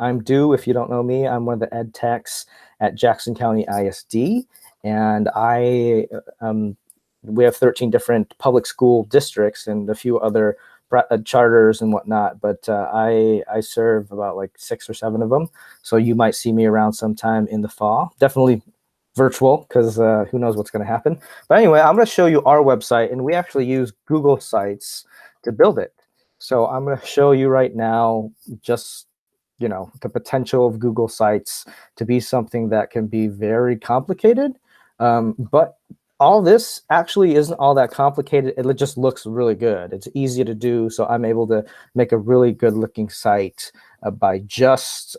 I'm Dew. If you don't know me, I'm one of the ed techs at Jackson County ISD, and we have 13 different public school districts and a few other charters and whatnot. But I serve about like 6 or 7 of them, so you might see me around sometime in the fall. Definitely virtual, because who knows what's going to happen. But anyway, I'm going to show you our website, and we actually use Google Sites to build it. So I'm going to show you right now just the potential of Google Sites to be something that can be very complicated. But all this actually isn't all that complicated. It just looks really good. It's easy to do. So I'm able to make a really good looking site by just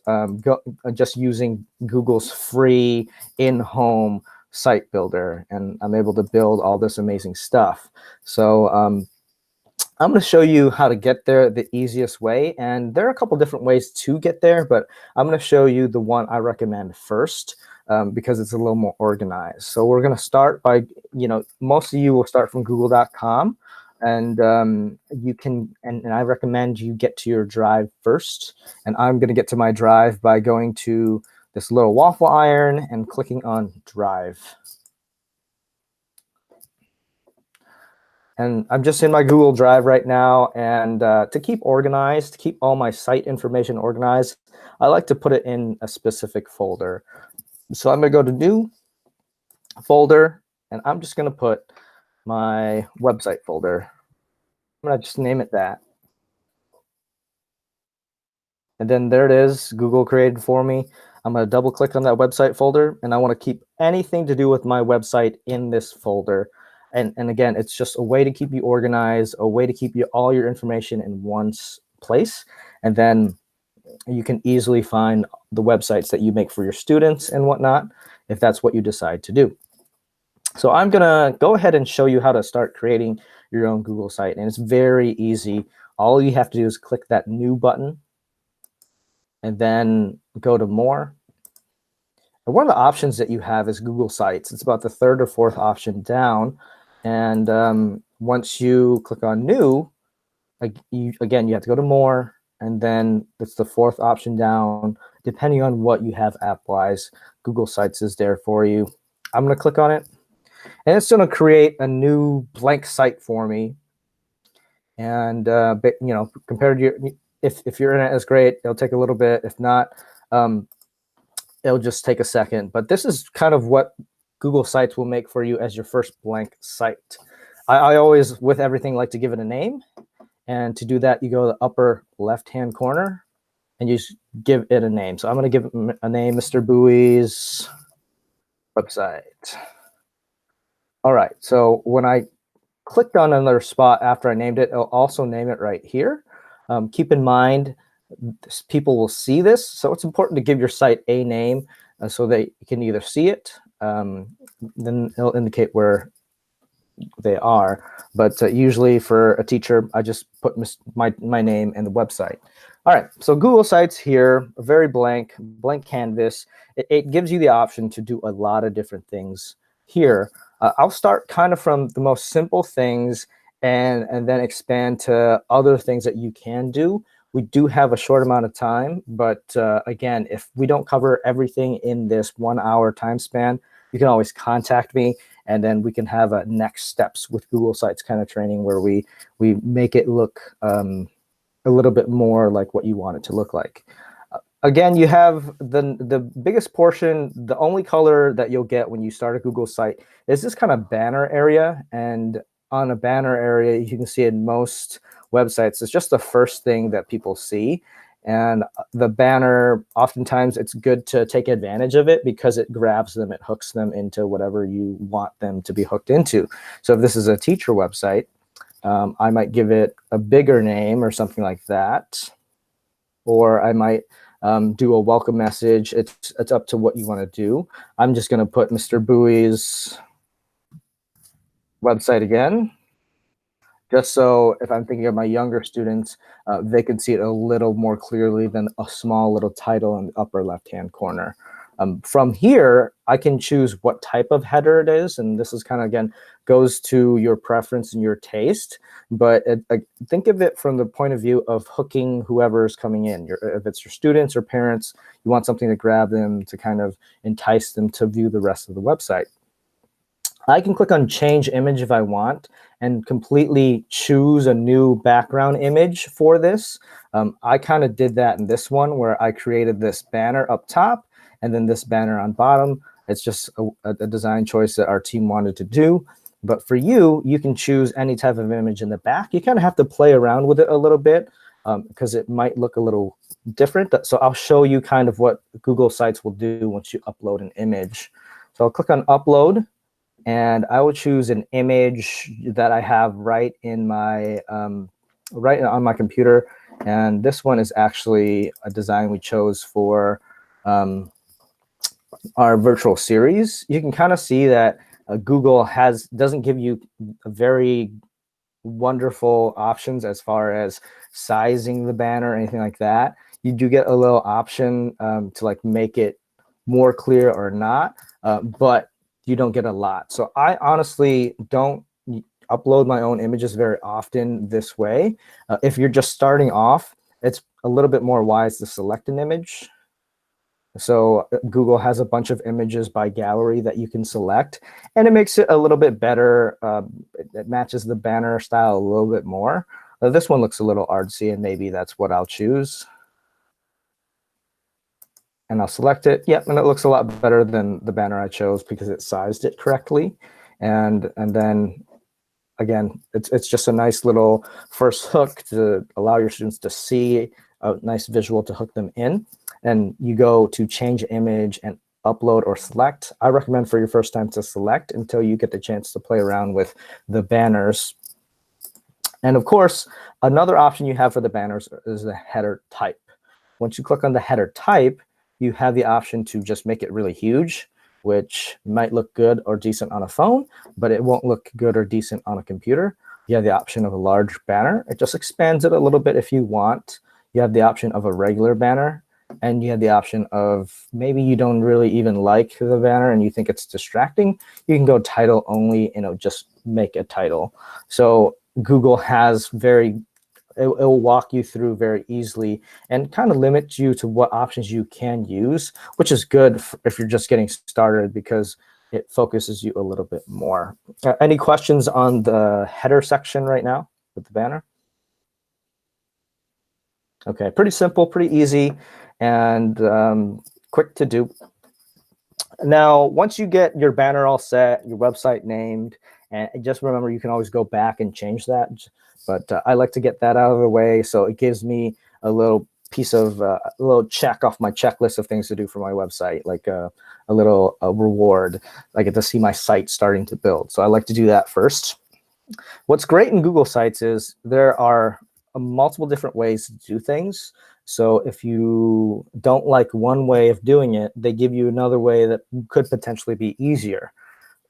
using Google's free in-home site builder. And I'm able to build all this amazing stuff. So I'm going to show you how to get there the easiest way. And there are a couple different ways to get there, but I'm going to show you the one I recommend first because it's a little more organized. So we're going to start by, most of you will start from google.com. And you can, and I recommend you get to your drive first. And I'm going to get to my drive by going to this little waffle iron and clicking on Drive. And I'm just in my Google Drive right now. And to keep organized, to keep all my site information organized, I like to put it in a specific folder. So I'm going to go to New Folder, and I'm just going to put my website folder. I'm going to just name it that. And then there it is, Google created for me. I'm going to double click on that website folder, and I want to keep anything to do with my website in this folder. And again, it's just a way to keep you organized, a way to keep all your information in one place. And then you can easily find the websites that you make for your students and whatnot, if that's what you decide to do. So I'm going to go ahead and show you how to start creating your own Google site. And it's very easy. All you have to do is click that New button and then go to More. And one of the options that you have is Google Sites. It's about the 3rd or 4th option down. And once you click on New, again, you have to go to More, and then it's the 4th option down. Depending on what you have app-wise, Google Sites is there for you. I'm going to click on it, and it's going to create a new blank site for me. And compared to your, if your internet is great, it'll take a little bit. If not, it'll just take a second. But this is kind of what Google Sites will make for you as your first blank site. I always, with everything, like to give it a name. And to do that, you go to the upper left-hand corner, and you just give it a name. So I'm going to give it a name, Mr. Bowie's website. All right, so when I clicked on another spot after I named it, it'll also name it right here. Keep in mind, people will see this, so it's important to give your site a name so that you can either see it, then it'll indicate where they are. But usually for a teacher, I just put my name and the website. All right, so Google Sites here, a very blank canvas. It gives you the option to do a lot of different things here. I'll start kind of from the most simple things and then expand to other things that you can do. We do have a short amount of time, but again, if we don't cover everything in this 1 hour time span, you can always contact me, and then we can have a next steps with Google Sites kind of training where we make it look a little bit more like what you want it to look like. Again, you have the biggest portion, the only color that you'll get when you start a Google site is this kind of banner area. And on a banner area, you can see in most websites, it's just the first thing that people see. And the banner, oftentimes it's good to take advantage of it because it grabs them, it hooks them into whatever you want them to be hooked into. So if this is a teacher website, I might give it a bigger name or something like that. Or I might do a welcome message. It's up to what you want to do. I'm just going to put Mr. Bowie's website again, just so if I'm thinking of my younger students, they can see it a little more clearly than a small little title in the upper left-hand corner. From here, I can choose what type of header it is, and this is kind of, again, goes to your preference and your taste, but think of it from the point of view of hooking whoever's coming in. If it's your students or parents, you want something to grab them, to kind of entice them to view the rest of the website. I can click on change image if I want and completely choose a new background image for this. I kind of did that in this one where I created this banner up top and then this banner on bottom. It's just a design choice that our team wanted to do. But for you, you can choose any type of image in the back. You kind of have to play around with it a little bit because it might look a little different. So I'll show you kind of what Google Sites will do once you upload an image. So I'll click on upload. And I will choose an image that I have right in my right on my computer. And this one is actually a design we chose for our virtual series. You can kind of see that Google doesn't give you a very wonderful options as far as sizing the banner or anything like that. You do get a little option to like make it more clear or not, but you don't get a lot. So I honestly don't upload my own images very often this way. If you're just starting off, it's a little bit more wise to select an image. So Google has a bunch of images by gallery that you can select, and it makes it a little bit better. It matches the banner style a little bit more. This one looks a little artsy, and maybe that's what I'll choose. And I'll select it. Yep, and it looks a lot better than the banner I chose because it sized it correctly. And then, again, it's just a nice little first hook to allow your students to see a nice visual to hook them in. And you go to change image and upload or select. I recommend for your first time to select until you get the chance to play around with the banners. And of course, another option you have for the banners is the header type. Once you click on the header type, you have the option to just make it really huge, which might look good or decent on a phone, but it won't look good or decent on a computer. You have the option of a large banner. It just expands it a little bit if you want. You have the option of a regular banner, and you have the option of maybe you don't really even like the banner and you think it's distracting. You can go title only and it'll just make a title. So Google has it will walk you through very easily and kind of limit you to what options you can use, which is good if you're just getting started because it focuses you a little bit more. Any questions on the header section right now with the banner? Okay, pretty simple, pretty easy, and quick to do. Now, once you get your banner all set, your website named, and just remember you can always go back and change that. But I like to get that out of the way, so it gives me a little piece of a little check off my checklist of things to do for my website, like a little reward. I get to see my site starting to build. So I like to do that first. What's great in Google Sites is there are multiple different ways to do things. So if you don't like one way of doing it, they give you another way that could potentially be easier.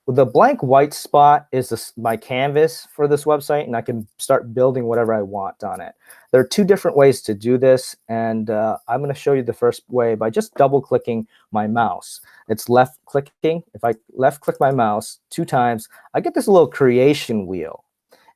The blank white spot is my canvas for this website, and I can start building whatever I want on it. There are two different ways to do this, and I'm going to show you the first way by just double-clicking my mouse. It's left-clicking. If I left-click my mouse 2 times, I get this little creation wheel.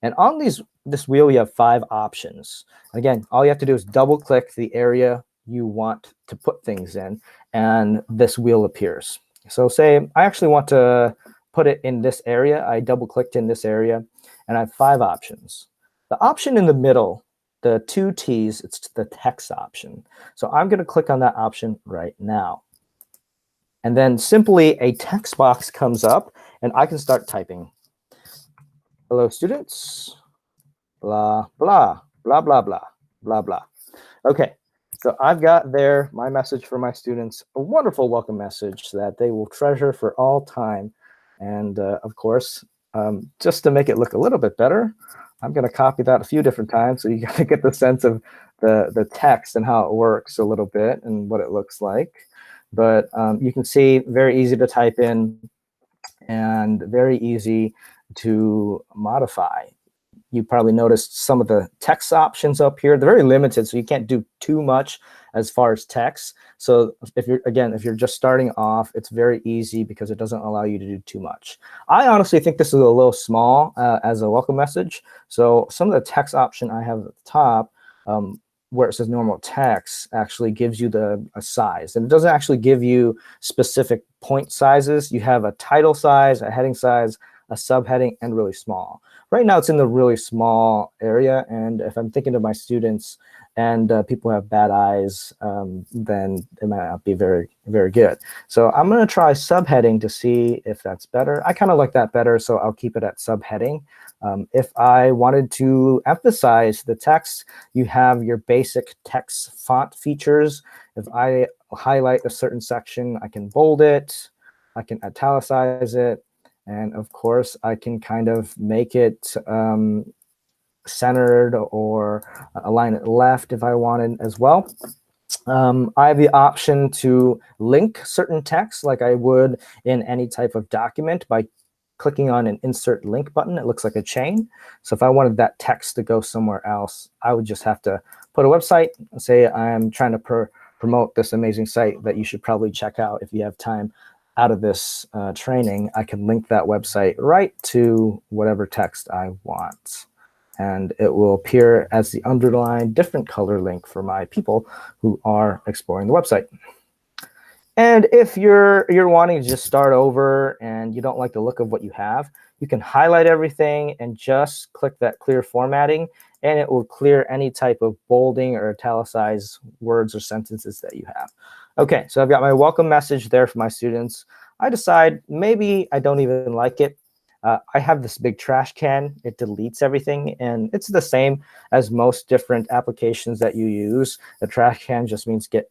And on this wheel, you have 5 options. Again, all you have to do is double-click the area you want to put things in, and this wheel appears. So say I actually want to put it in this area. I double-clicked in this area, and I have 5 options. The option in the middle, the 2 T's, it's the text option. So I'm going to click on that option right now. And then simply a text box comes up, and I can start typing. Hello, students. Blah, blah, blah, blah, blah, blah, blah. Okay, so I've got there my message for my students, a wonderful welcome message that they will treasure for all time. And of course, just to make it look a little bit better, I'm going to copy that a few different times so you got to get the sense of the text and how it works a little bit and what it looks like. But you can see very easy to type in and very easy to modify. you probably noticed some of the text options up here. They're very limited, so you can't do too much as far as text. So if you're just starting off, it's very easy because it doesn't allow you to do too much. I honestly think this is a little small as a welcome message. So some of the text option I have at the top, where it says normal text, actually gives you a size. And it doesn't actually give you specific point sizes. You have a title size, a heading size, a subheading, and really small. Right now, it's in the really small area. And if I'm thinking of my students and people who have bad eyes, then it might not be very, very good. So I'm going to try subheading to see if that's better. I kind of like that better, so I'll keep it at subheading. If I wanted to emphasize the text, you have your basic text font features. If I highlight a certain section, I can bold it, I can italicize it, and of course, I can kind of make it centered or align it left if I wanted as well. I have the option to link certain text like I would in any type of document by clicking on an insert link button. It looks like a chain. So if I wanted that text to go somewhere else, I would just have to put a website and say I'm trying to promote this amazing site that you should probably check out if you have time out of this training. I can link that website right to whatever text I want. And it will appear as the underlined different color link for my people who are exploring the website. And if you're wanting to just start over and you don't like the look of what you have, you can highlight everything and just click that clear formatting, and it will clear any type of bolding or italicized words or sentences that you have. OK, so I've got my welcome message there for my students. I decide maybe I don't even like it. I have this big trash can. It deletes everything, and it's the same as most different applications that you use. The trash can just means get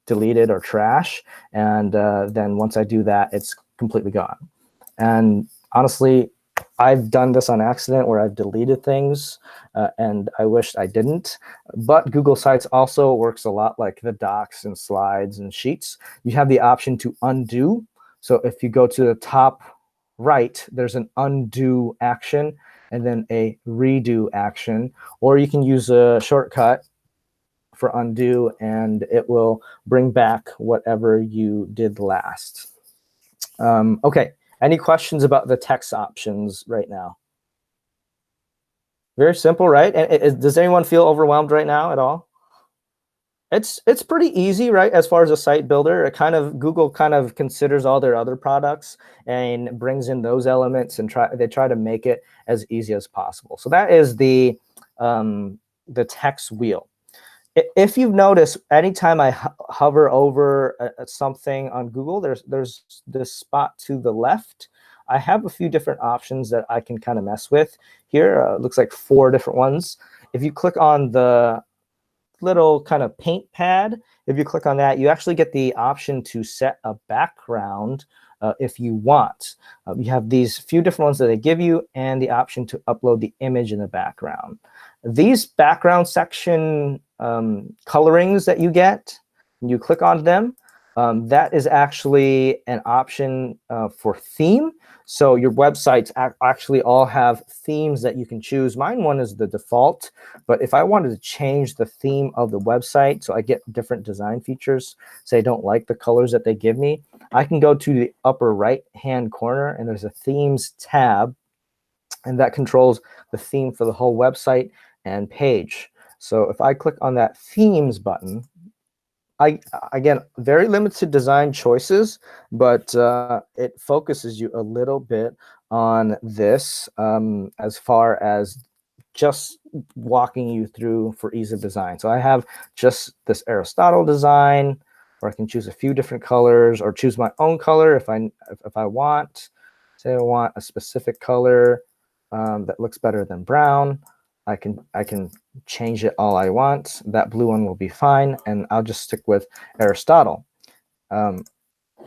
deleted or trash, and then once I do that, it's completely gone. And honestly, I've done this on accident where I've deleted things, and I wished I didn't. But Google Sites also works a lot like the docs and slides and sheets. You have the option to undo. So if you go to the top right, there's an undo action and then a redo action, or you can use a shortcut for undo and it will bring back whatever you did last. OK, any questions about the text options right now? Very simple, right? And does anyone feel overwhelmed right now at all? It's pretty easy, right? As far as a site builder, Google kind of considers all their other products and brings in those elements and they try to make it as easy as possible. So that is the text wheel. If you've noticed, anytime I hover over something on Google, there's this spot to the left. I have a few different options that I can kind of mess with here. Looks like 4 different ones. If you click on the little kind of paint pad, if you click on that, you actually get the option to set a background if you want. You have these few different ones that they give you and the option to upload the image in the background. These background section colorings that you get, when you click on them, that is actually an option for theme. So your websites actually all have themes that you can choose. Mine one is the default, but if I wanted to change the theme of the website so I get different design features, say I don't like the colors that they give me, I can go to the upper right-hand corner and there's a themes tab, and that controls the theme for the whole website and page. So if I click on that themes button, again, very limited design choices, but it focuses you a little bit on this as far as just walking you through for ease of design. So I have just this Aristotle design, or I can choose a few different colors or choose my own color if I want. Say I want a specific color that looks better than brown. I can change it all I want. That blue one will be fine, and I'll just stick with Aristotle.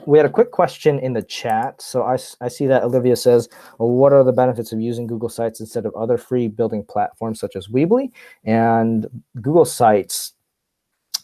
We had a quick question in the chat. So I see that Olivia says, well, what are the benefits of using Google Sites instead of other free building platforms such as Weebly? And Google Sites,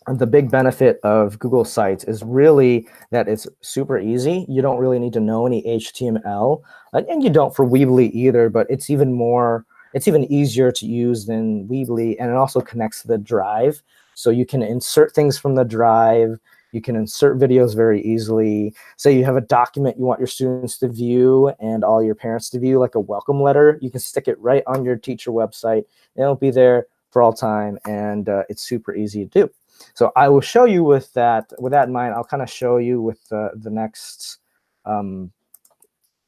the big benefit of Google Sites is really that it's super easy. You don't really need to know any HTML, and you don't for Weebly either, but it's even more It's even easier to use than Weebly, and it also connects to the drive. So you can insert things from the drive. You can insert videos very easily. Say you have a document you want your students to view and all your parents to view, like a welcome letter. You can stick it right on your teacher website. It'll be there for all time, and it's super easy to do. So I will show you with that in mind. I'll kind of show you with the next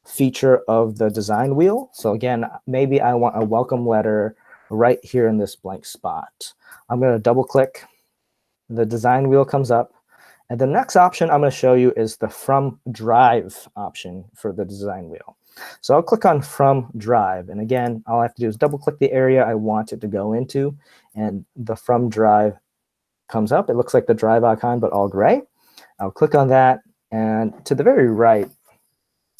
feature of the design wheel. So again, maybe I want a welcome letter right here in this blank spot. I'm going to double click. The design wheel comes up. And the next option I'm going to show you is the From Drive option for the design wheel. So I'll click on From Drive. And again, all I have to do is double click the area I want it to go into. And the From Drive comes up. It looks like the drive icon, but all gray. I'll click on that. And to the very right,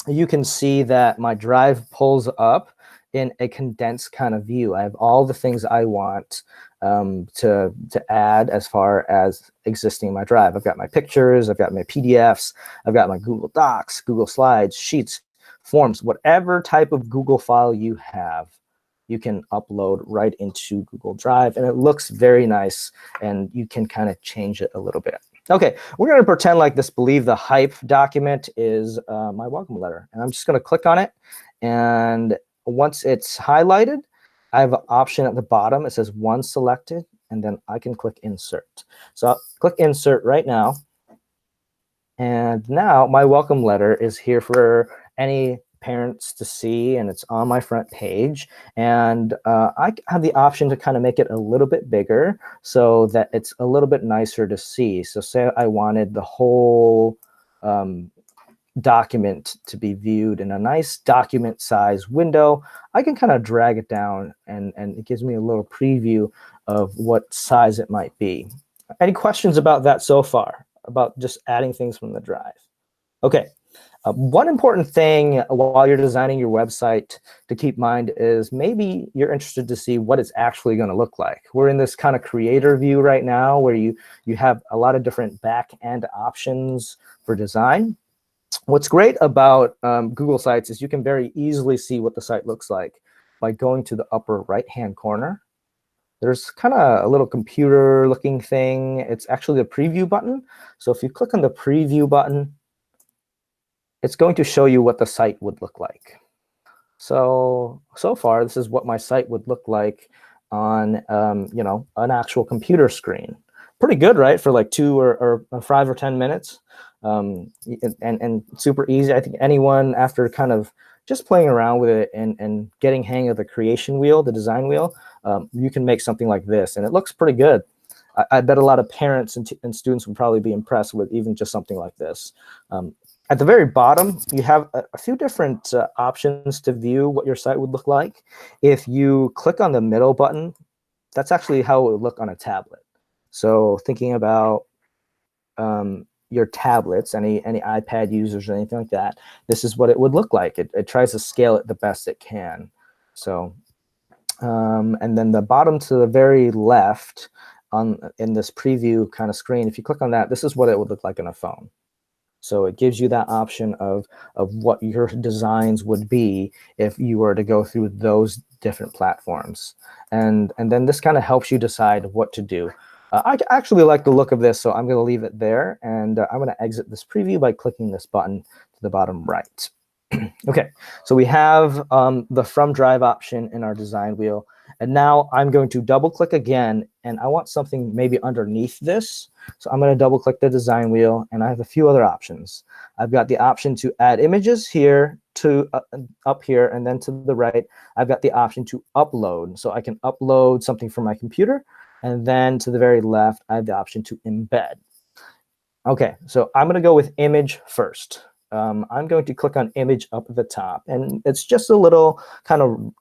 you can see that my drive pulls up in a condensed kind of view. I have all the things I want to add as far as existing in my drive. I've got my pictures, I've got my PDFs, I've got my Google Docs, Google Slides, Sheets, Forms, whatever type of Google file you have, you can upload right into Google Drive, and it looks very nice, and you can kind of change it a little bit. Okay, we're going to pretend like this Believe the Hype document is my welcome letter, and I'm just going to click on it, and once it's highlighted, I have an option at the bottom. It says one selected, and then I can click Insert. So I'll click Insert right now, and now my welcome letter is here for any parents to see, and it's on my front page. And I have the option to kind of make it a little bit bigger so that it's a little bit nicer to see. So say I wanted the whole document to be viewed in a nice document size window, I can kind of drag it down, and it gives me a little preview of what size it might be. Any questions about that so far, about just adding things from the drive? Okay. One important thing while you're designing your website to keep in mind is maybe you're interested to see what it's actually going to look like. We're in this kind of creator view right now where you have a lot of different back-end options for design. What's great about Google Sites is you can very easily see what the site looks like by going to the upper right-hand corner. There's kind of a little computer-looking thing. It's actually the preview button. So if you click on the preview button, it's going to show you what the site would look like. So far, this is what my site would look like on an actual computer screen. Pretty good, right? For like 2 or 5 or 10 minutes. And super easy. I think anyone, after kind of just playing around with it and getting hang of the creation wheel, the design wheel, you can make something like this, and it looks pretty good. I bet a lot of parents and students would probably be impressed with even just something like this. At the very bottom, you have a few different options to view what your site would look like. If you click on the middle button, that's actually how it would look on a tablet. So thinking about your tablets, any iPad users or anything like that, this is what it would look like. It tries to scale it the best it can. So, and then the bottom to the very left in this preview kind of screen, if you click on that, this is what it would look like on a phone. So it gives you that option of what your designs would be if you were to go through those different platforms. And then this kind of helps you decide what to do. I actually like the look of this, so I'm going to leave it there. And I'm going to exit this preview by clicking this button to the bottom right. Okay, so we have the From Drive option in our design wheel. And now I'm going to double click again, and I want something maybe underneath this. So I'm going to double click the design wheel, and I have a few other options. I've got the option to add images here to up here, and then to the right, I've got the option to upload. So I can upload something from my computer, and then to the very left, I have the option to embed. Okay, so I'm going to go with image first. I'm going to click on image up at the top, and it's just a little kind of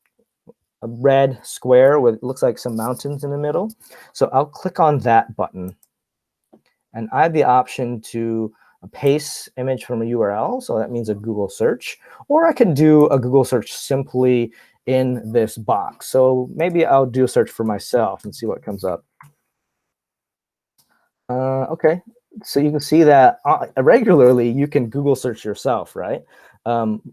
a red square with, it looks like some mountains in the middle. So I'll click on that button, and I have the option to paste image from a URL. So that means a Google search, or I can do a Google search simply in this box. So maybe I'll do a search for myself and see what comes up. Okay, so you can see that regularly you can Google search yourself, right?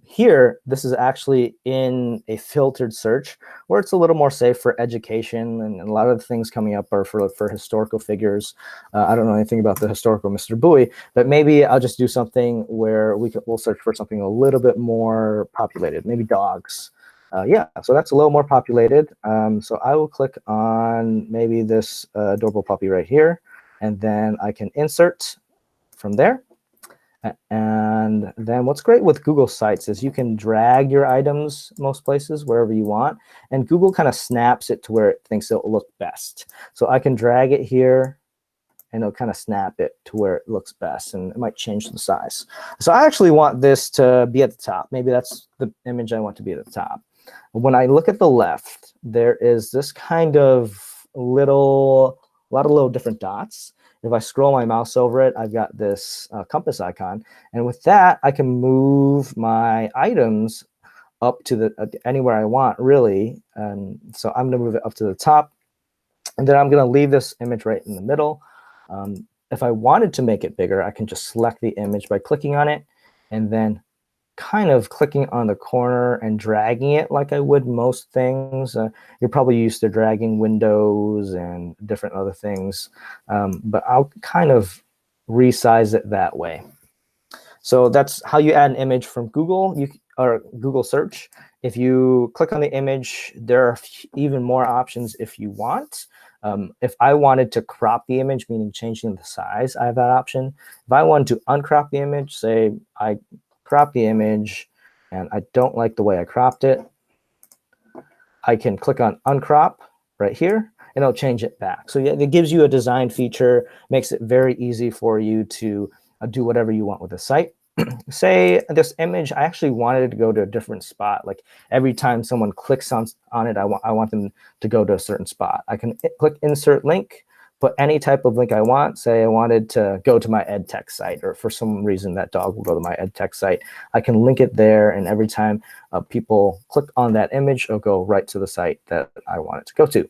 Here, this is actually in a filtered search where it's a little more safe for education, and a lot of the things coming up are for historical figures. I don't know anything about the historical Mr. Bowie, but maybe I'll just do something where we'll search for something a little bit more populated, maybe dogs. Yeah, so that's a little more populated. So I will click on maybe this adorable puppy right here, and then I can insert from there. And then what's great with Google Sites is you can drag your items most places, wherever you want, and Google kind of snaps it to where it thinks it'll look best. So I can drag it here, and it'll kind of snap it to where it looks best, and it might change the size. So I actually want this to be at the top. Maybe that's the image I want to be at the top. When I look at the left, there is this kind of a lot of little different dots. If I scroll my mouse over it, I've got this compass icon. And with that, I can move my items up to anywhere I want, really. So I'm going to move it up to the top. And then I'm going to leave this image right in the middle. If I wanted to make it bigger, I can just select the image by clicking on it and then kind of clicking on the corner and dragging it like I would most things. You're probably used to dragging windows and different other things, but I'll kind of resize it that way. So that's how you add an image from Google or Google search. If you click on the image, there are even more options if you want. If I wanted to crop the image, meaning changing the size, I have that option. If I wanted to uncrop the image, say I crop the image and I don't like the way I cropped it, I can click on uncrop right here and it'll change it back. So yeah, it gives you a design feature, makes it very easy for you to do whatever you want with the site. Say this image, I actually wanted it to go to a different spot. Like every time someone clicks on it, I want them to go to a certain spot. I can click insert link, put any type of link I want. Say I wanted to go to my EdTech site, or for some reason that dog will go to my EdTech site. I can link it there, and every time people click on that image, it'll go right to the site that I want it to go to.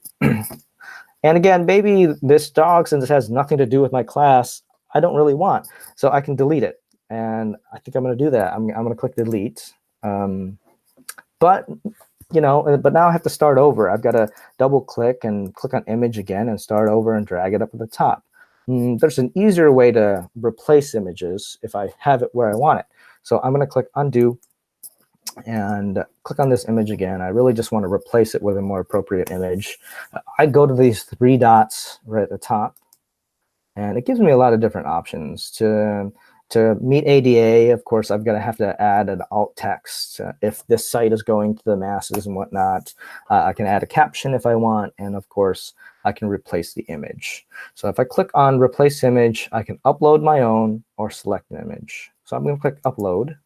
And again, maybe this dog, since it has nothing to do with my class, I don't really want. So I can delete it. And I think I'm going to do that. I'm going to click delete. But now I have to start over. I've got to double click and click on image again and start over and drag it up at the top. There's an easier way to replace images if I have it where I want it. So I'm going to click undo and click on this image again. I really just want to replace it with a more appropriate image. I go to these three dots right at the top, and it gives me a lot of different options. To meet ADA, of course, I've got to have to add an alt text. If this site is going to the masses and whatnot, I can add a caption if I want, and of course, I can replace the image. So if I click on replace image, I can upload my own or select an image. So I'm going to click upload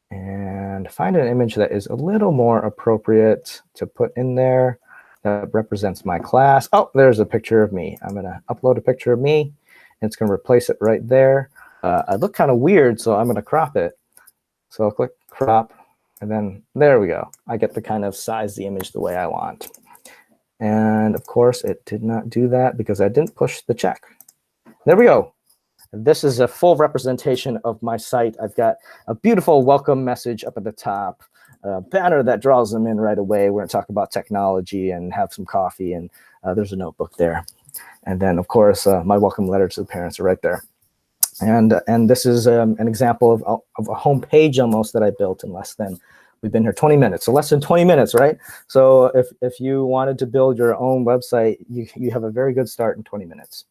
and find an image that is a little more appropriate to put in there that represents my class. Oh, there's a picture of me. I'm going to upload a picture of me, and it's going to replace it right there. I look kind of weird, so I'm going to crop it. So I'll click crop, and then there we go. I get to kind of size the image the way I want. And of course, it did not do that because I didn't push the check. There we go. This is a full representation of my site. I've got a beautiful welcome message up at the top, a banner that draws them in right away. We're going to talk about technology and have some coffee, and there's a notebook there. And then, of course, my welcome letter to the parents are right there. And this is an example of a home page almost that I built in we've been here 20 minutes, so less than 20 minutes, right? So if you wanted to build your own website, you have a very good start in 20 minutes.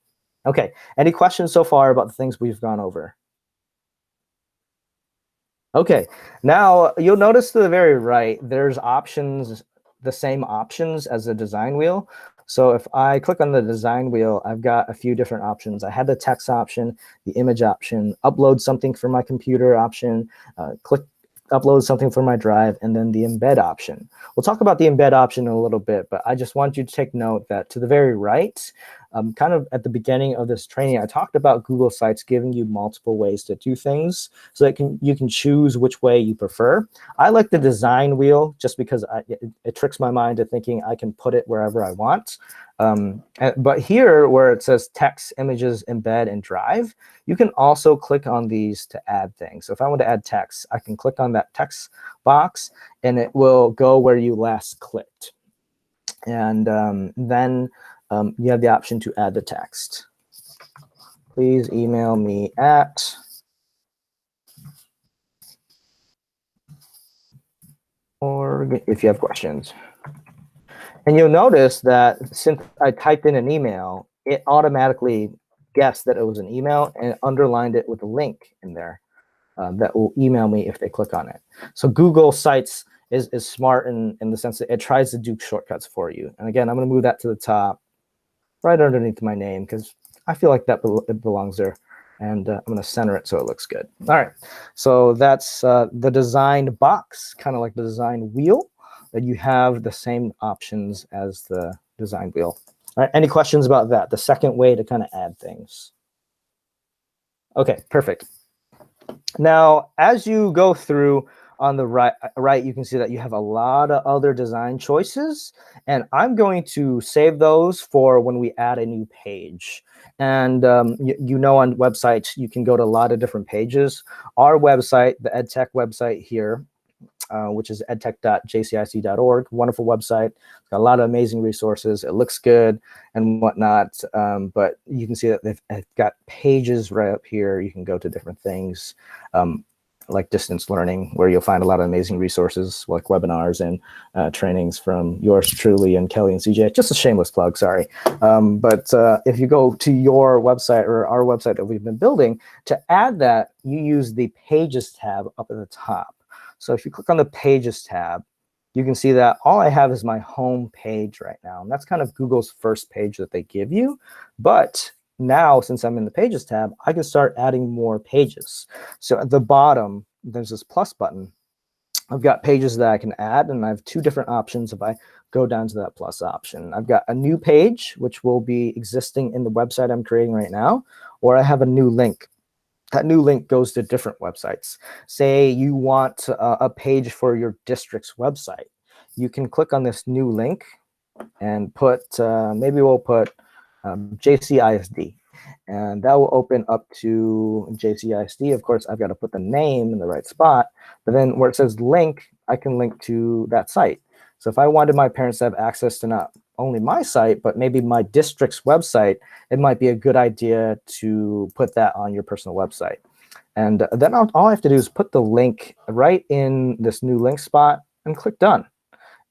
Okay, any questions so far about the things we've gone over? Okay, now you'll notice to the very right, there's options, the same options as the design wheel. So if I click on the design wheel, I've got a few different options. I had the text option, the image option, upload something from my computer option, click upload something from my drive, and then the embed option. We'll talk about the embed option in a little bit, but I just want you to take note that to the very right, kind of at the beginning of this training, I talked about Google Sites giving you multiple ways to do things so that you can choose which way you prefer. I like the design wheel just because it tricks my mind to thinking I can put it wherever I want. But here where it says text, images, embed, and drive, you can also click on these to add things. So if I want to add text, I can click on that text box and it will go where you last clicked. And then you have the option to add the text. Please email me at, or if you have questions. And you'll notice that since I typed in an email, it automatically guessed that it was an email and underlined it with a link in there that will email me if they click on it. So Google Sites is smart in the sense that it tries to do shortcuts for you. And again, I'm going to move that to the top, right underneath my name, because I feel like it belongs there. And I'm going to center it so it looks good. All right, so that's the design box, kind of like the design wheel. That you have the same options as the design wheel. All right, any questions about that? The second way to kind of add things. Okay, perfect. Now, as you go through on the right, you can see that you have a lot of other design choices, and I'm going to save those for when we add a new page. And you know, on websites, you can go to a lot of different pages. Our website, the EdTech website here, which is edtech.jcic.org. Wonderful website. It's got a lot of amazing resources. It looks good and whatnot. But you can see that they've got pages right up here. You can go to different things like distance learning, where you'll find a lot of amazing resources like webinars and trainings from yours truly and Kelly and CJ. Just a shameless plug, sorry. But if you go to your website or our website that we've been building, to add that, you use the Pages tab up at the top. So if you click on the Pages tab, you can see that all I have is my home page right now. And that's kind of Google's first page that they give you. But now, since I'm in the Pages tab, I can start adding more pages. So at the bottom, there's this plus button. I've got pages that I can add, and I have two different options if I go down to that plus option. I've got a new page, which will be existing in the website I'm creating right now, or I have a new link. That new link goes to different websites. Say you want a page for your district's website. You can click on this new link and put, maybe we'll put JCISD. And that will open up to JCISD. Of course, I've got to put the name in the right spot. But then where it says link, I can link to that site. So if I wanted my parents to have access to not only my site, but maybe my district's website, it might be a good idea to put that on your personal website. And then all I have to do is put the link right in this new link spot and click done.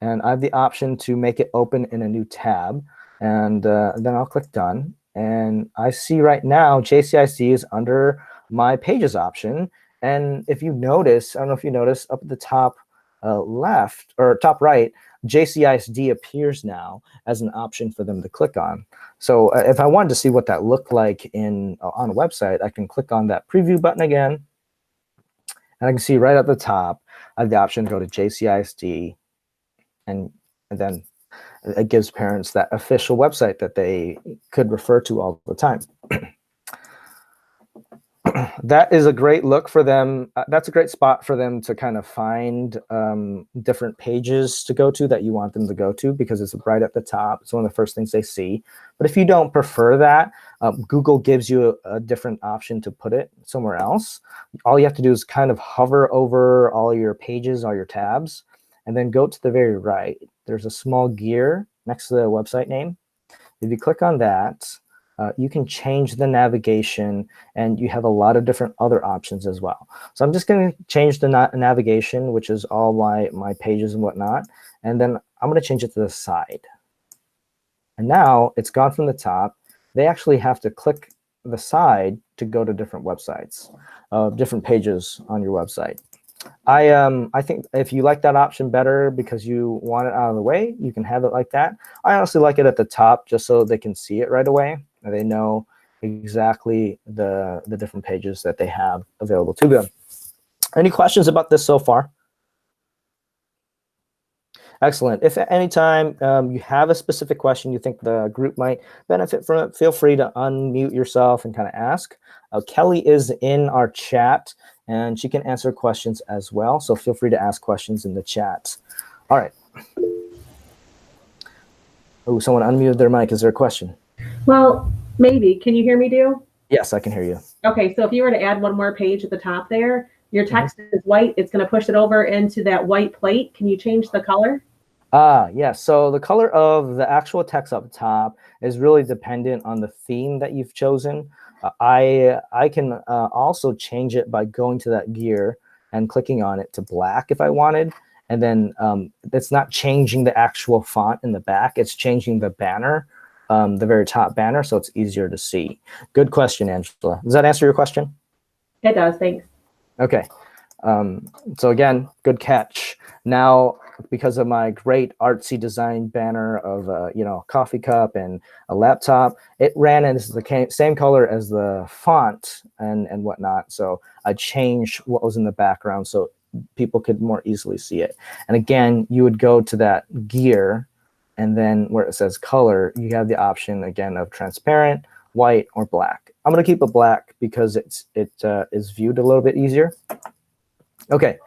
And I have the option to make it open in a new tab. And then I'll click done. And I see right now JCIC is under my pages option. And if you notice, I don't know if you notice, up at the top left or top right, JCISD appears now as an option for them to click on. So if I wanted to see what that looked like on a website, I can click on that preview button again. And I can see right at the top, I have the option to go to JCISD. And then it gives parents that official website that they could refer to all the time. That is a great look for them. That's a great spot for them to kind of find different pages to go to that you want them to go to, because it's right at the top. It's one of the first things they see. But if you don't prefer that, Google gives you a different option to put it somewhere else. All you have to do is kind of hover over all your pages, all your tabs, and then go to the very right. There's a small gear next to the website name. If you click on that, you can change the navigation, and you have a lot of different other options as well. So I'm just going to change the navigation, which is all my pages and whatnot, and then I'm going to change it to the side. And now it's gone from the top. They actually have to click the side to go to different websites, different pages on your website. I think if you like that option better because you want it out of the way, you can have it like that. I honestly like it at the top just so they can see it right away, and they know exactly the different pages that they have available to them. Any questions about this so far? Excellent. If at any time you have a specific question you think the group might benefit from it, feel free to unmute yourself and kind of ask. Kelly is in our chat, and she can answer questions as well. So feel free to ask questions in the chat. All right. Oh, someone unmuted their mic. Is there a question? Well, maybe. Can you hear me, Do? Yes, I can hear you. Okay, so if you were to add one more page at the top there, your text is white. It's going to push it over into that white plate. Can you change the color? Yes. So the color of the actual text up top is really dependent on the theme that you've chosen. I can also change it by going to that gear and clicking on it to black if I wanted. And then it's not changing the actual font in the back. It's changing the banner, the very top banner, so it's easier to see. Good question, Angela. Does that answer your question? It does. Thanks. Okay. So again, good catch. Now, because of my great artsy design banner of a coffee cup and a laptop, it ran as the same color as the font and whatnot. So I changed what was in the background so people could more easily see it. And again, you would go to that gear, and then where it says color, you have the option again of transparent, white, or black. I'm going to keep it black because it is viewed a little bit easier. Okay,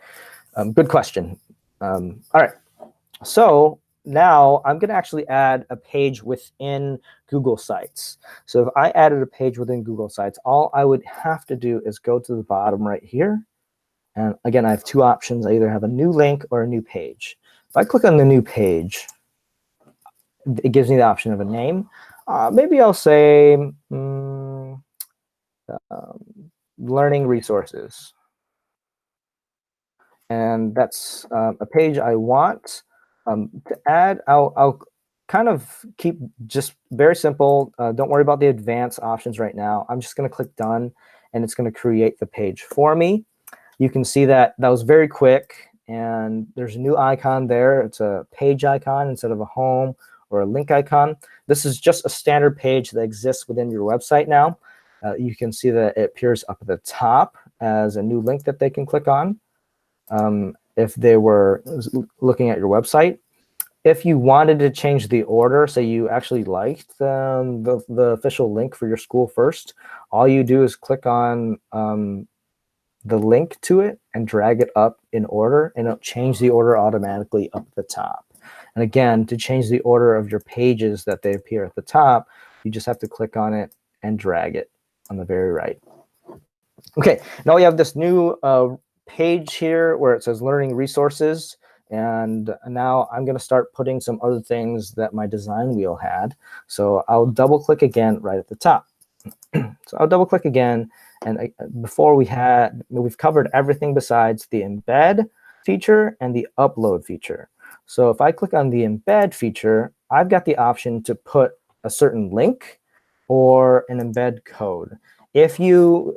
good question. All right, so now I'm going to actually add a page within Google Sites. So if I added a page within Google Sites, all I would have to do is go to the bottom right here. And again, I have two options. I either have a new link or a new page. If I click on the new page, it gives me the option of a name. Maybe I'll say learning resources. And that's a page I want to add. I'll kind of keep just very simple. Don't worry about the advanced options right now. I'm just going to click done, and it's going to create the page for me. You can see that was very quick, and there's a new icon there. It's a page icon instead of a home or a link icon. This is just a standard page that exists within your website now. You can see that it appears up at the top as a new link that they can click on. If they were looking at your website. If you wanted to change the order, say you actually liked the official link for your school first, all you do is click on the link to it and drag it up in order, and it'll change the order automatically up at the top. And again, to change the order of your pages that they appear at the top, you just have to click on it and drag it on the very right. Okay, now we have this new page here where it says learning resources, and now I'm going to start putting some other things that my design wheel had. So I'll double click again right at the top. So I'll double click again, and before we've covered everything besides the embed feature and the upload feature. So if I click on the embed feature, I've got the option to put a certain link or an embed code.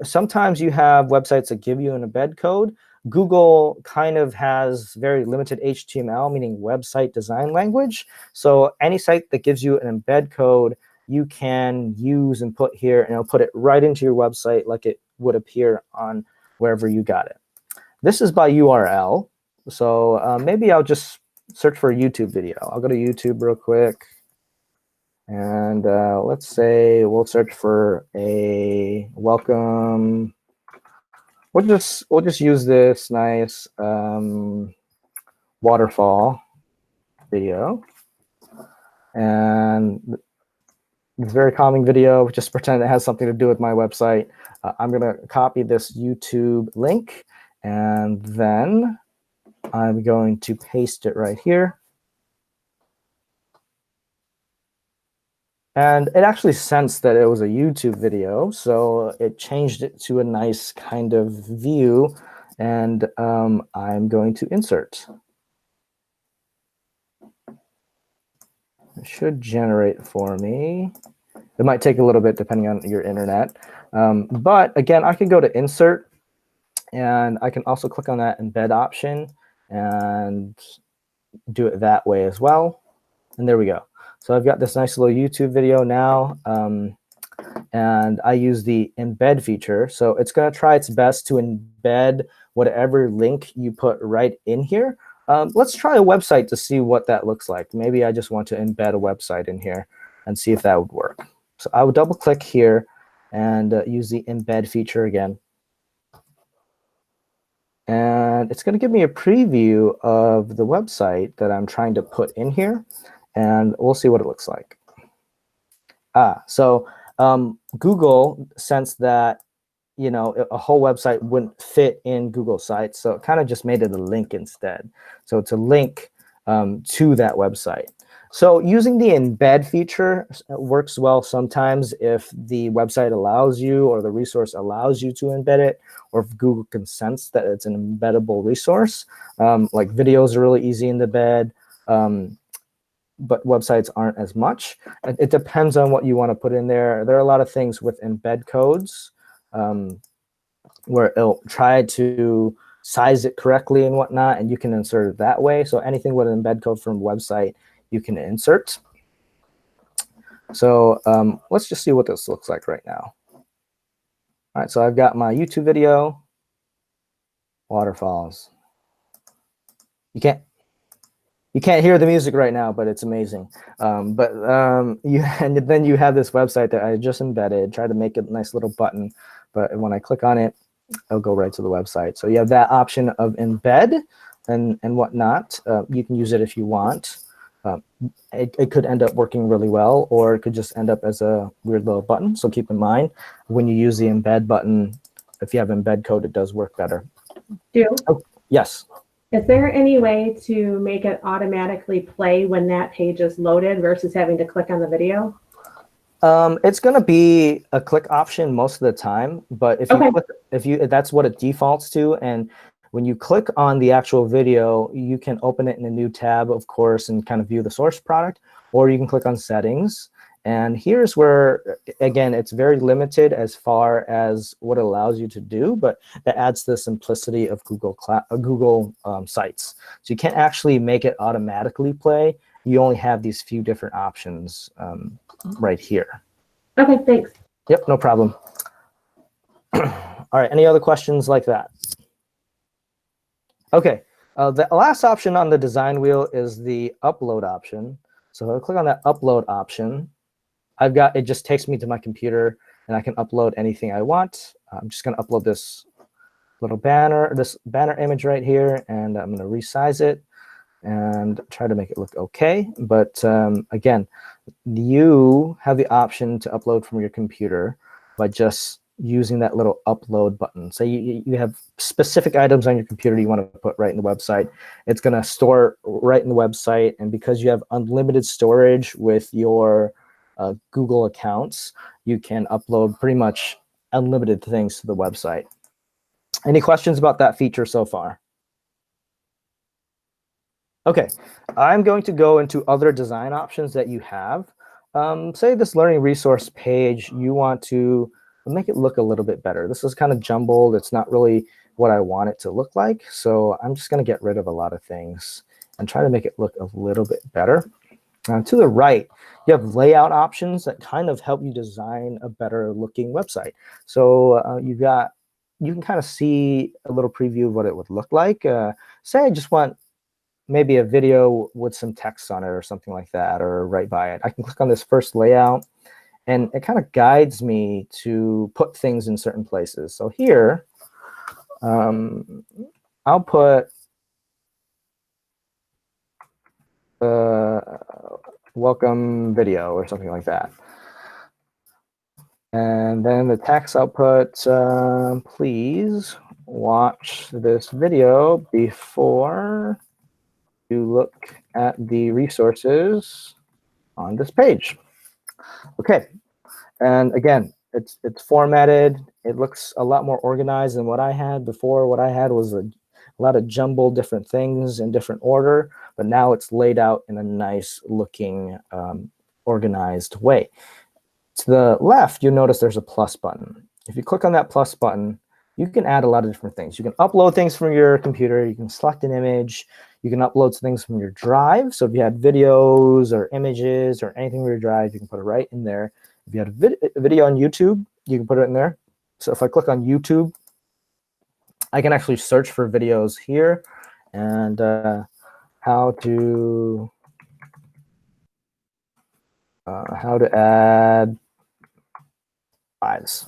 Sometimes you have websites that give you an embed code. Google kind of has very limited HTML, meaning website design language. So any site that gives you an embed code, you can use and put here, and it'll put it right into your website like it would appear on wherever you got it. This is by URL. So maybe I'll just search for a YouTube video. I'll go to YouTube real quick. And let's say we'll search for a welcome. We'll just use this nice waterfall video, and it's a very calming video. Just pretend it has something to do with my website. I'm gonna copy this YouTube link, and then I'm going to paste it right here. And it actually sensed that it was a YouTube video, so it changed it to a nice kind of view, and I'm going to insert. It should generate for me. It might take a little bit depending on your internet. But again, I can go to insert, and I can also click on that embed option and do it that way as well. And there we go. So I've got this nice little YouTube video now, and I use the embed feature. So it's going to try its best to embed whatever link you put right in here. let's try a website to see what that looks like. Maybe I just want to embed a website in here and see if that would work. So I would double click here and use the embed feature again. And it's going to give me a preview of the website that I'm trying to put in here. And we'll see what it looks like. So Google sensed that a whole website wouldn't fit in Google Sites, so it kind of just made it a link instead. So it's a link to that website. So using the embed feature works well sometimes if the website allows you or the resource allows you to embed it, or if Google consents that it's an embeddable resource. Like videos are really easy in the embed, but websites aren't as much. It depends on what you want to put in there. There are a lot of things with embed codes where it'll try to size it correctly and whatnot, and you can insert it that way. So anything with an embed code from a website, you can insert. So let's just see what this looks like right now. All right, so I've got my YouTube video, waterfalls. You can't hear the music right now, but it's amazing. And then you have this website that I just embedded, try to make it a nice little button, but when I click on it, it'll go right to the website. So you have that option of embed and whatnot. You can use it if you want. It could end up working really well, or it could just end up as a weird little button. So keep in mind, when you use the embed button, if you have embed code, it does work better. Oh, yes. Is there any way to make it automatically play when that page is loaded versus having to click on the video? It's going to be a click option most of the time, but if that's what it defaults to, and when you click on the actual video, you can open it in a new tab, of course, and kind of view the source product, or you can click on settings. And here's where, again, it's very limited as far as what it allows you to do, but that adds the simplicity of Google Sites. So you can't actually make it automatically play. You only have these few different options right here. Okay, thanks. Yep, no problem. All right, any other questions like that? Okay, the last option on the design wheel is the upload option. So if I click on that upload option, it just takes me to my computer, and I can upload anything I want. I'm just going to upload this little banner, this banner image right here, and I'm going to resize it and try to make it look okay. But again, you have the option to upload from your computer by just using that little upload button. So you have specific items on your computer you want to put right in the website. It's going to store right in the website, and because you have unlimited storage with your Google accounts, you can upload pretty much unlimited things to the website. Any questions about that feature so far? Okay, I'm going to go into other design options that you have. Say this learning resource page, you want to make it look a little bit better. This is kind of jumbled. It's not really what I want it to look like. So I'm just going to get rid of a lot of things and try to make it look a little bit better. To the right, you have layout options that kind of help you design a better looking website. So you can kind of see a little preview of what it would look like. Say I just want maybe a video with some text on it or something like that, or right by it. I can click on this first layout, and it kind of guides me to put things in certain places. So here, I'll put welcome video or something like that. And then the text I'll put, please watch this video before you look at the resources on this page. Okay, and again, it's formatted. It looks a lot more organized than what I had before. What I had was a lot of jumbled different things in different order, but now it's laid out in a nice looking organized way. To the left, you'll notice there's a plus button. If you click on that plus button, you can add a lot of different things. You can upload things from your computer. You can select an image. You can upload things from your drive. So if you had videos or images or anything from your drive, you can put it right in there. If you had a video on YouTube, you can put it in there. So if I click on YouTube, I can actually search for videos here. And how to add fives.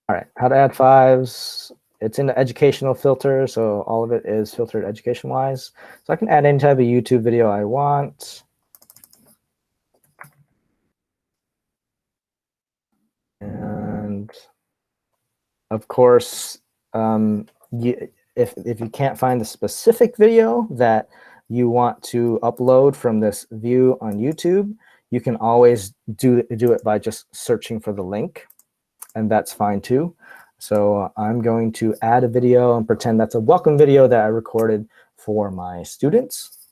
All right, how to add fives. It's in the educational filter, so all of it is filtered education-wise. So I can add any type of YouTube video I want. And of course, if you can't find the specific video that you want to upload from this view on YouTube, you can always do it by just searching for the link, and that's fine too. So I'm going to add a video and pretend that's a welcome video that I recorded for my students.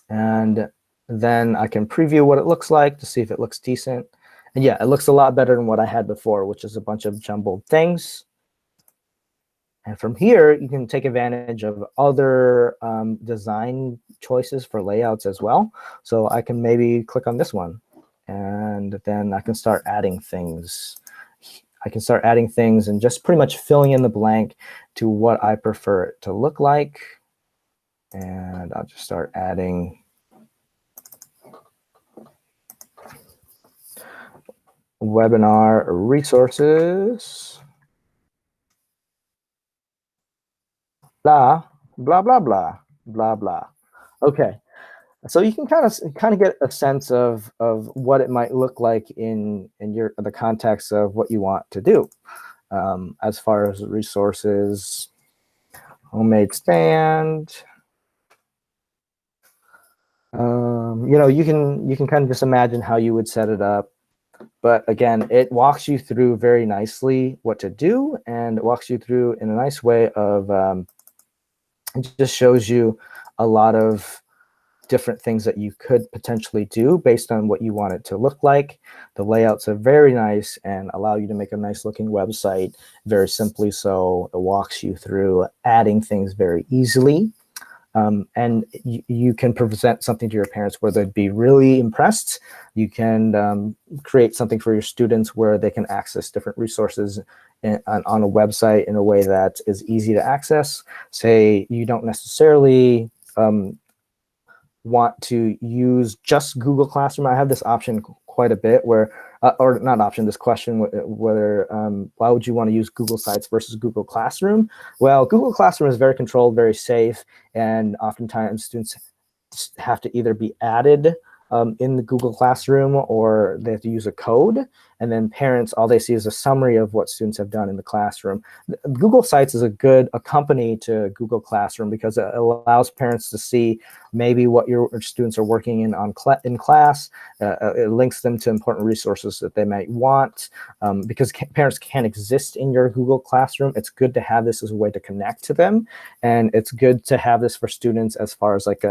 And then I can preview what it looks like to see if it looks decent. And yeah, it looks a lot better than what I had before, which is a bunch of jumbled things. And from here, you can take advantage of other design choices for layouts as well. So I can maybe click on this one, and then I can start adding things. I can start adding things and just pretty much filling in the blank to what I prefer it to look like. And I'll just start adding webinar resources. Blah, blah, blah, blah, blah, blah. Okay, so you can kind of get a sense of what it might look like in the context of what you want to do. As far as resources, homemade stand. You can kind of just imagine how you would set it up. But again, it walks you through very nicely what to do, and it walks you through in a nice way of it just shows you a lot of different things that you could potentially do based on what you want it to look like. The layouts are very nice and allow you to make a nice looking website very simply. So it walks you through adding things very easily. And you can present something to your parents where they'd be really impressed. You can create something for your students where they can access different resources on a website in a way that is easy to access. Say you don't necessarily want to use just Google Classroom. I have this option quite a bit where, or not option, this question, whether why would you want to use Google Sites versus Google Classroom? Well, Google Classroom is very controlled, very safe, and oftentimes students have to either be added in the Google Classroom or they have to use a code. And then parents, all they see is a summary of what students have done in the classroom. Google Sites is a good accompany to Google Classroom because it allows parents to see maybe what your students are working in class. It links them to important resources that they might want. Because parents can't exist in your Google Classroom, it's good to have this as a way to connect to them. And it's good to have this for students as far as like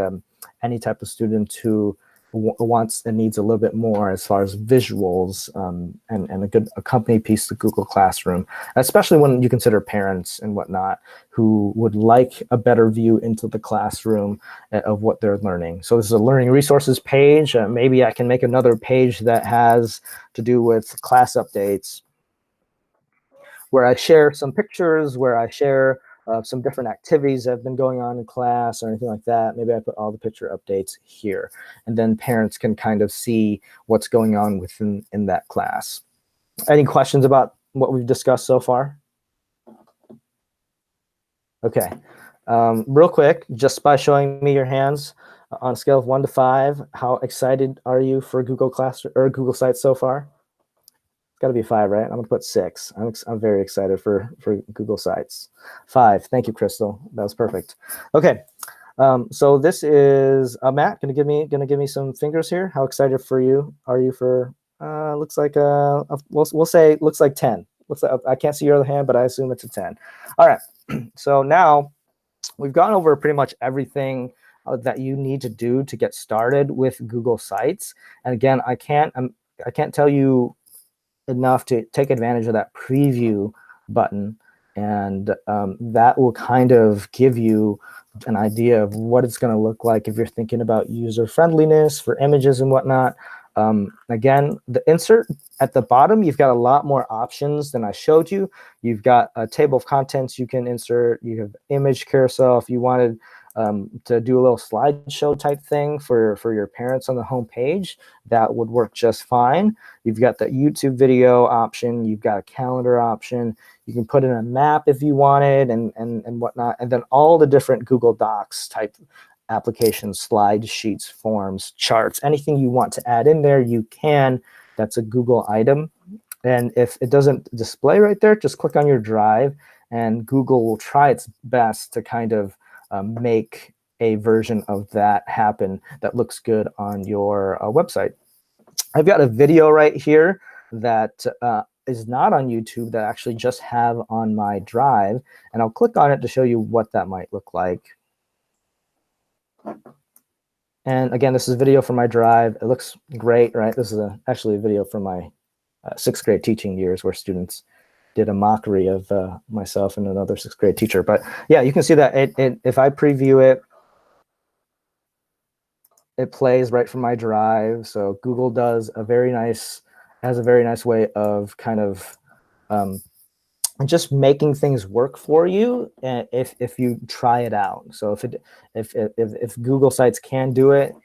any type of student who wants and needs a little bit more as far as visuals and a good accompany piece to Google Classroom, especially when you consider parents and whatnot who would like a better view into the classroom of what they're learning. So this is a learning resources page. Maybe I can make another page that has to do with class updates, where I share some pictures, where I share some different activities that have been going on in class or anything like that. Maybe I put all the picture updates here, and then parents can kind of see what's going on in that class. Any questions about what we've discussed so far? Okay, real quick, just by showing me your hands on a scale of 1 to 5, how excited are you for Google Classroom or Google Sites so far? It's got to be 5, right? I'm gonna put 6. I'm very excited for Google Sites. 5. Thank you, Crystal. That was perfect. Okay, so this is Matt. Gonna give me some fingers here. How excited are you for? Looks like we'll say looks like 10. I can't see your other hand, but I assume it's a 10. All right. So now we've gone over pretty much everything that you need to do to get started with Google Sites. And again, I can't tell you enough to take advantage of that preview button, and that will kind of give you an idea of what it's going to look like if you're thinking about user friendliness for images and whatnot. Again, the insert at the bottom, you've got a lot more options than I showed you. You've got a table of contents you can insert. You have image carousel if you wanted to do a little slideshow type thing for your parents on the home page. That would work just fine. You've got the YouTube video option. You've got a calendar option. You can put in a map if you wanted and whatnot. And then all the different Google Docs type applications, slides, sheets, forms, charts, anything you want to add in there, you can. That's a Google item. And if it doesn't display right there, just click on your drive and Google will try its best to kind of make a version of that happen that looks good on your website. I've got a video right here that is not on YouTube that I actually just have on my drive, and I'll click on it to show you what that might look like. And again, this is a video from my drive. It looks great, right? This is actually a video from my 6th grade teaching years where students did a mockery of myself and another 6th grade teacher. But yeah, you can see that if I preview it, it plays right from my drive. So Google has a very nice way of kind of just making things work for you if you try it out. So if Google Sites can do it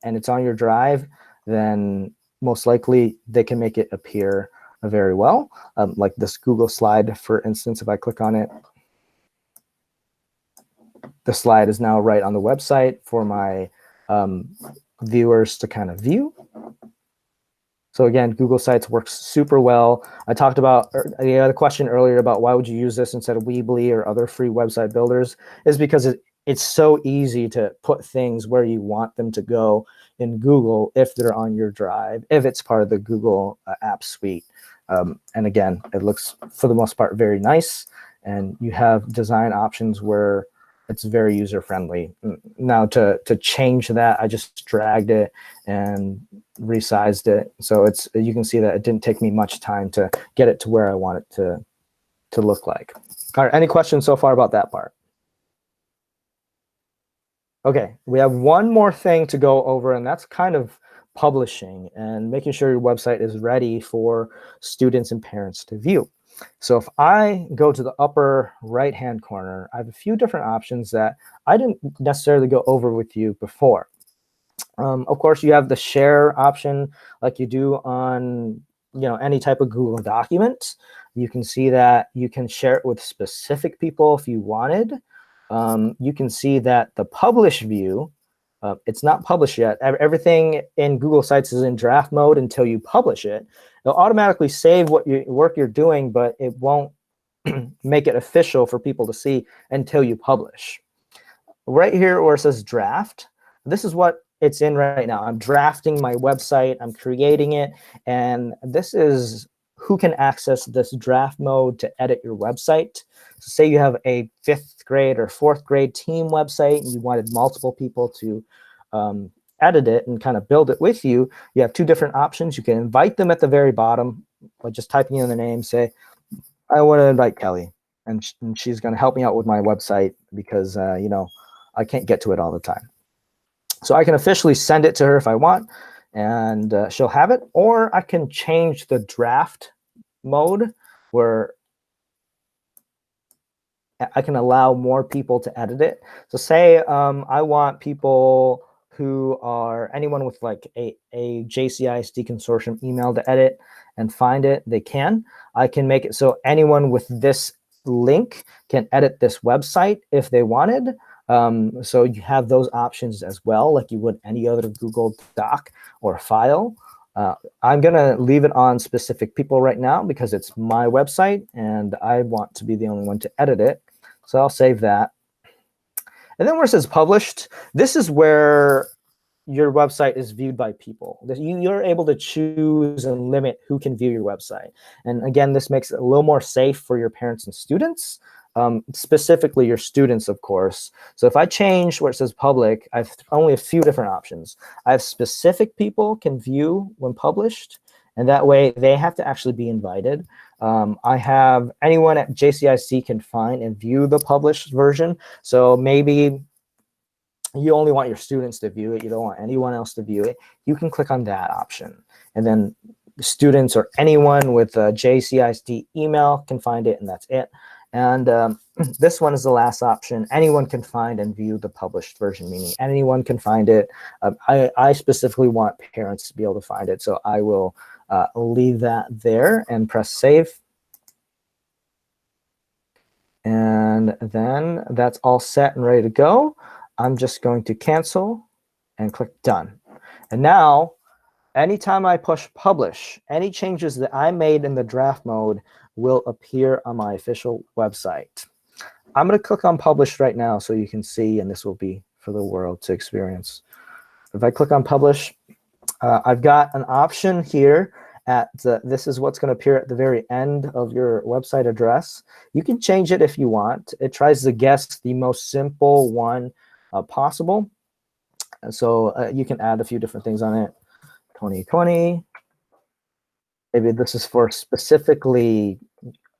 and it's on your drive, then most likely they can make it appear very well. Like this Google slide, for instance, if I click on it, the slide is now right on the website for my viewers to kind of view. So again, Google Sites works super well. I talked about the question earlier about why would you use this instead of Weebly or other free website builders, is because it's so easy to put things where you want them to go in Google if they're on your drive, if it's part of the Google app suite. And again, it looks, for the most part, very nice. And you have design options where it's very user-friendly. Now to change that, I just dragged it and resized it. So you can see that it didn't take me much time to get it to where I want it to look like. All right, any questions so far about that part? Okay, we have one more thing to go over, and that's kind of publishing and making sure your website is ready for students and parents to view. So if I go to the upper right-hand corner, I have a few different options that I didn't necessarily go over with you before. Of course, you have the share option like you do on any type of Google document. You can see that you can share it with specific people if you wanted. You can see that the publish view, it's not published yet. Everything in Google Sites is in draft mode until you publish it. It'll automatically save what work you're doing, but it won't make it official for people to see until you publish. Right here where it says draft, this is what it's in right now. I'm drafting my website, I'm creating it, and this is who can access this draft mode to edit your website. So say you have a 5th grade or 4th grade team website and you wanted multiple people to edit it and kind of build it with you. You have two different options. You can invite them at the very bottom by just typing in the name, say, I want to invite Kelly, and she's going to help me out with my website because, I can't get to it all the time. So I can officially send it to her if I want, and she'll have it, or I can change the draft mode where I can allow more people to edit it. So say I want people who are anyone with like a JCISD consortium email to edit and find it, they can. I can make it so anyone with this link can edit this website if they wanted. So you have those options as well, like you would any other Google Doc or file. I'm going to leave it on specific people right now because it's my website and I want to be the only one to edit it. So I'll save that. And then where it says published, this is where your website is viewed by people. You're able to choose and limit who can view your website. And again, this makes it a little more safe for your parents and students, specifically your students, of course. So if I change where it says public, I have only a few different options. I have specific people can view when published, and that way they have to actually be invited. I have anyone at JCIC can find and view the published version. So maybe you only want your students to view it, you don't want anyone else to view it, you can click on that option. And then students or anyone with a JCISD email can find it, and that's it. And this one is the last option. Anyone can find and view the published version, meaning anyone can find it. I specifically want parents to be able to find it, so I will leave that there and press save. And then that's all set and ready to go. I'm just going to cancel and click done. And now, anytime I push publish, any changes that I made in the draft mode will appear on my official website. I'm going to click on publish right now so you can see, and this will be for the world to experience. If I click on publish, I've got an option here this is what's going to appear at the very end of your website address. You can change it if you want. It tries to guess the most simple one possible. And so you can add a few different things on it. 2020. Maybe this is for specifically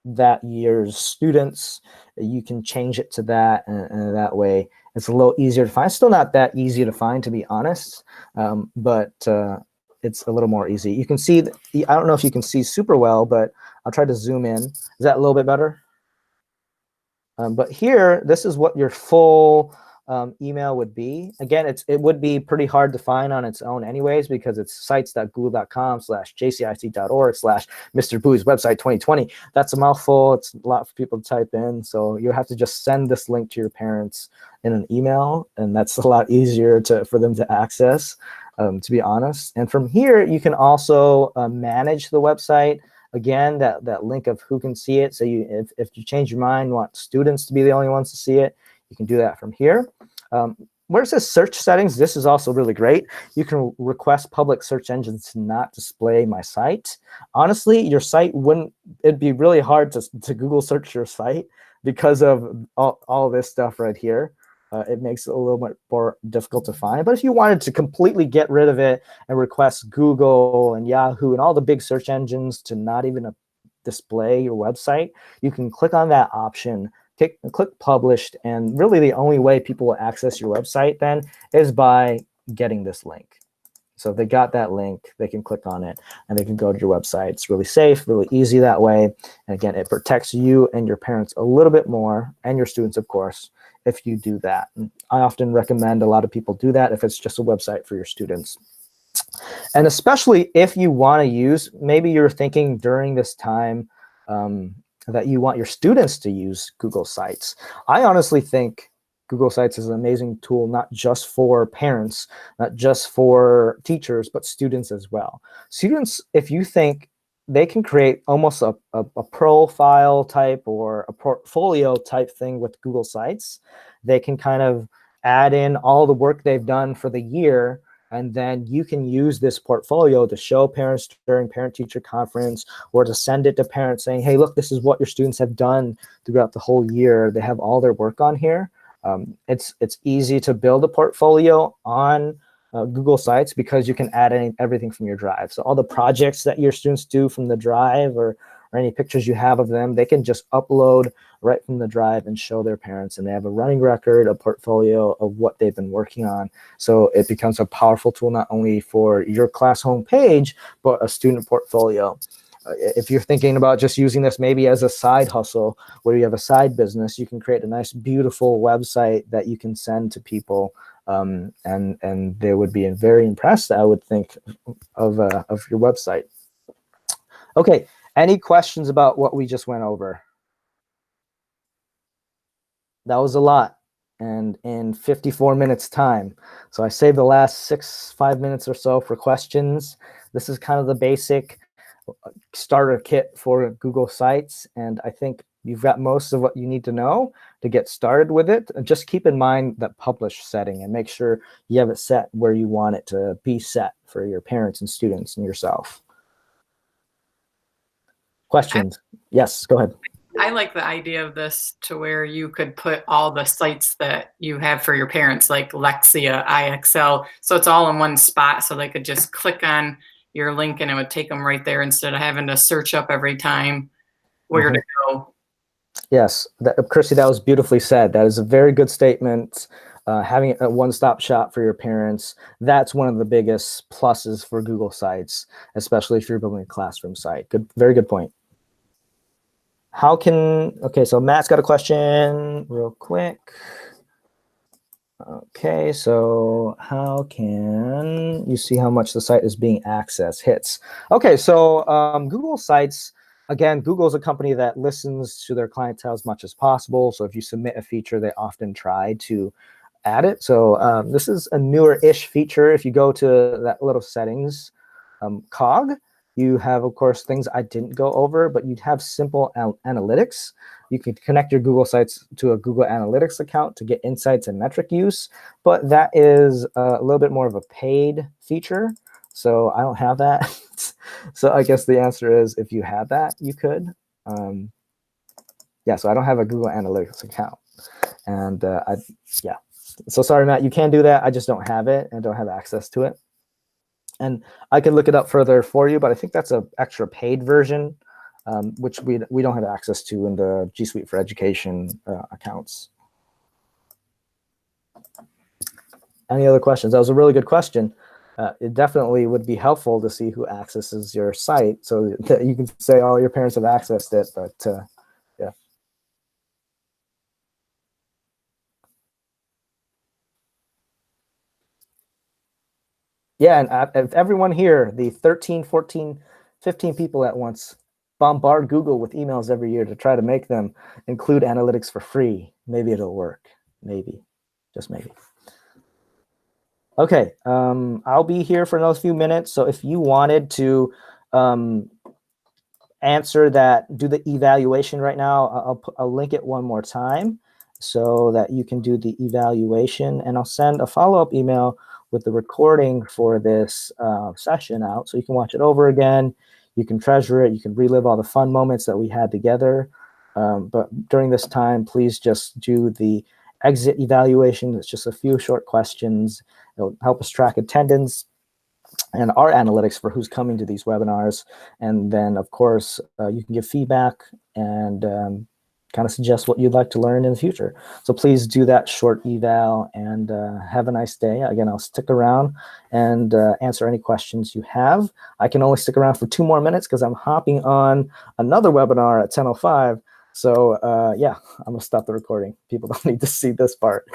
that year's students. You can change it to that, and that way it's a little easier to find. It's still not that easy to find, to be honest, but it's a little more easy. You can see, I don't know if you can see super well, but I'll try to zoom in. Is that a little bit better? But here, this is what your full email would be. Again, it would be pretty hard to find on its own anyways, because it's sites.google.com/jcic.org/Mr. Boo's website 2020. That's a mouthful. It's a lot for people to type in. So you have to just send this link to your parents in an email, and that's a lot easier for them to access, to be honest. And from here, you can also manage the website. Again, that link of who can see it. So if you change your mind, want students to be the only ones to see it, you can do that from here. Where it says search settings, this is also really great. You can request public search engines to not display my site. Honestly, your site it'd be really hard to Google search your site because of all this stuff right here. It makes it a little bit more difficult to find. But if you wanted to completely get rid of it and request Google and Yahoo and all the big search engines to not even display your website, you can click on that option, click published, and really the only way people will access your website then is by getting this link. So if they got that link, they can click on it and they can go to your website. It's really safe, really easy that way. And again, it protects you and your parents a little bit more, and your students, of course, if you do that. And I often recommend a lot of people do that if it's just a website for your students. And especially if you want to use, maybe you're thinking during this time that you want your students to use Google Sites. I honestly think Google Sites is an amazing tool, not just for parents, not just for teachers, but students as well. Students, if you think they can create almost a profile type or a portfolio type thing with Google Sites, they can kind of add in all the work they've done for the year, and then you can use this portfolio to show parents during parent-teacher conference, or to send it to parents saying, hey, look, this is what your students have done throughout the whole year. They have all their work on here. It's easy to build a portfolio on Google Sites because you can add everything from your drive. So all the projects that your students do from the drive, or any pictures you have of them, they can just upload right from the drive and show their parents, and they have a running record, a portfolio of what they've been working on. So it becomes a powerful tool not only for your class homepage, but a student portfolio. If you're thinking about just using this maybe as a side hustle, where you have a side business, you can create a nice, beautiful website that you can send to people, and they would be very impressed, I would think, of your website. Okay, any questions about what we just went over? That was a lot, and in 54 minutes time. So I saved the last 5 minutes or so for questions. This is kind of the basic starter kit for Google Sites, and I think you've got most of what you need to know to get started with it. And just keep in mind that publish setting, and make sure you have it set where you want it to be set for your parents and students and yourself. Questions? Yes, go ahead. I like the idea of this to where you could put all the sites that you have for your parents, like Lexia, IXL, so it's all in one spot, so they could just click on your link and it would take them right there instead of having to search up every time where to go. Yes, Chrissy, that was beautifully said. That is a very good statement. having a one-stop shop for your parents, that's one of the biggest pluses for Google Sites, especially if you're building a classroom site. Good, very good point. How can, okay, so Matt's got a question real quick. Okay, so how can you see how much the site is being accessed? Hits. Okay, so Google Sites, again, Google is a company that listens to their clientele as much as possible. So if you submit a feature, they often try to add it. So this is a newer-ish feature. If you go to that little settings cog, you have, of course, things I didn't go over, but you'd have simple analytics. You could connect your Google Sites to a Google Analytics account to get insights and metric use, but that is a little bit more of a paid feature. So I don't have that. So I guess the answer is if you had that, you could. Yeah, so I don't have a Google Analytics account. And yeah, so sorry, Matt, you can do that. I just don't have it and don't have access to it. And I can look it up further for you, but I think that's an extra paid version, which we don't have access to in the G Suite for Education accounts. Any other questions? That was a really good question. It definitely would be helpful to see who accesses your site so that you can say, oh, your parents have accessed it, but yeah. Yeah, and if everyone here, the 13, 14, 15 people at once, bombard Google with emails every year to try to make them include analytics for free, maybe it'll work. Maybe, just maybe. Okay, I'll be here for another few minutes. So if you wanted to answer that, do the evaluation right now, I'll link it one more time so that you can do the evaluation, and I'll send a follow-up email with the recording for this session out, so you can watch it over again, you can treasure it, you can relive all the fun moments that we had together. But during this time, please just do the exit evaluation. It's just a few short questions. It'll help us track attendance and our analytics for who's coming to these webinars. And then, of course, you can give feedback and kind of suggest what you'd like to learn in the future. So please do that short eval and have a nice day. Again, I'll stick around and answer any questions you have. I can only stick around for 2 more minutes because I'm hopping on another webinar at 10:05. So yeah, I'm gonna stop the recording. People don't need to see this part.